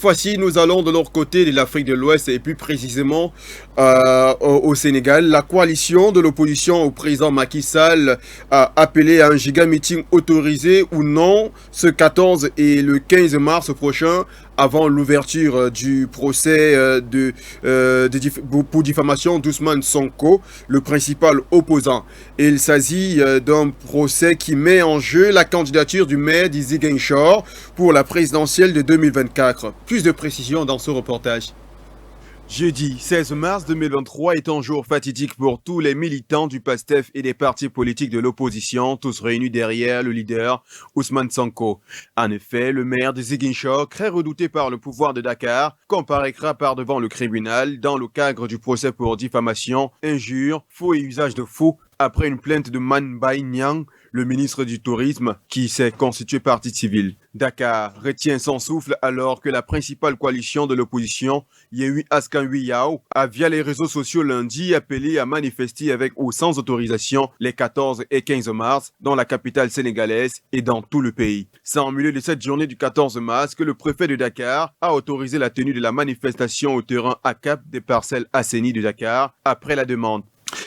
fois-ci, nous allons de l'autre côté de l'Afrique de l'Ouest et plus précisément au Sénégal. La coalition de l'opposition au président Macky Sall a appelé à un giga meeting autorisé ou non ce 14 et le 15 mars prochain avant l'ouverture du procès pour diffamation d'Ousmane Sonko, le principal opposant. Il s'agit d'un procès qui met en jeu la candidature du maire de Ziguinchor pour la présidentielle de 2024. Plus de précisions dans ce reportage. Jeudi 16 mars 2023 est un jour fatidique pour tous les militants du PASTEF et des partis politiques de l'opposition, tous réunis derrière le leader Ousmane Sonko. En effet, le maire de Ziguinchor, très redouté par le pouvoir de Dakar, comparaîtra par devant le tribunal dans le cadre du procès pour diffamation, injure, faux et usage de faux après une plainte de Man Bai Niang, le ministre du Tourisme, qui s'est constitué partie civile. Dakar retient son souffle alors que la principale coalition de l'opposition, Yehui Askan Wiyao, a via les réseaux sociaux lundi appelé à manifester avec ou sans autorisation les 14 et 15 mars dans la capitale sénégalaise et dans tout le pays. C'est en milieu de cette journée du 14 mars que le préfet de Dakar a autorisé la tenue de la manifestation au terrain ACAP des parcelles assainies de Dakar après la demande.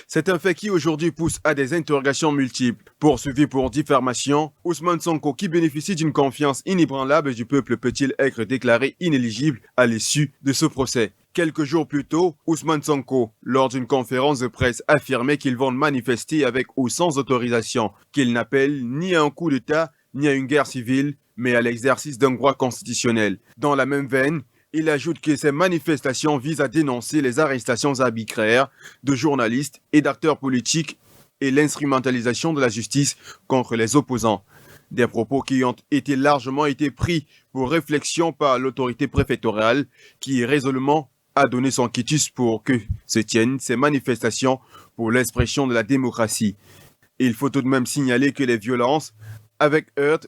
C'est un fait qui aujourd'hui pousse à des interrogations multiples. Poursuivi pour diffamation, Ousmane Sonko, qui bénéficie d'une confiance inébranlable du peuple, peut-il être déclaré inéligible à l'issue de ce procès? Quelques jours plus tôt, Ousmane Sonko, lors d'une conférence de presse, affirmait qu'ils vont manifester avec ou sans autorisation, qu'ils n'appellent ni à un coup d'État, ni à une guerre civile, mais à l'exercice d'un droit constitutionnel. Dans la même veine, il ajoute que ces manifestations visent à dénoncer les arrestations arbitraires de journalistes et d'acteurs politiques et l'instrumentalisation de la justice contre les opposants. Des propos qui ont été largement pris pour réflexion par l'autorité préfectorale qui résolument a donné son quitus pour que se tiennent ces manifestations pour l'expression de la démocratie. Il faut tout de même signaler que les violences avec heurts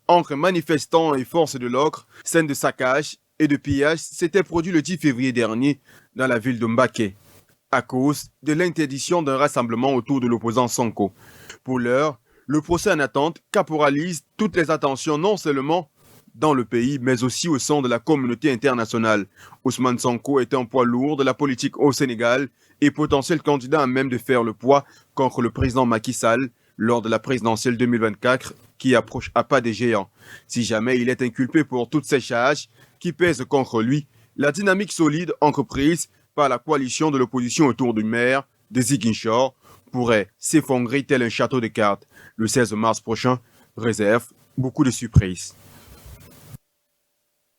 entre manifestants et forces de l'ordre, scènes de saccage et de pillage s'était produit le 10 février dernier dans la ville de Mbaké, à cause de l'interdiction d'un rassemblement autour de l'opposant Sonko. Pour l'heure, le procès en attente caporalise toutes les attentions non seulement dans le pays, mais aussi au sein de la communauté internationale. Ousmane Sonko est un poids lourd de la politique au Sénégal et potentiel candidat à même de faire le poids contre le président Macky Sall lors de la présidentielle 2024 qui approche à pas des géants. Si jamais il est inculpé pour toutes ces charges qui pèsent contre lui, la dynamique solide entreprise par la coalition de l'opposition autour du maire de Ziguinchor pourrait s'effondrer tel un château de cartes. Le 16 mars prochain réserve beaucoup de surprises.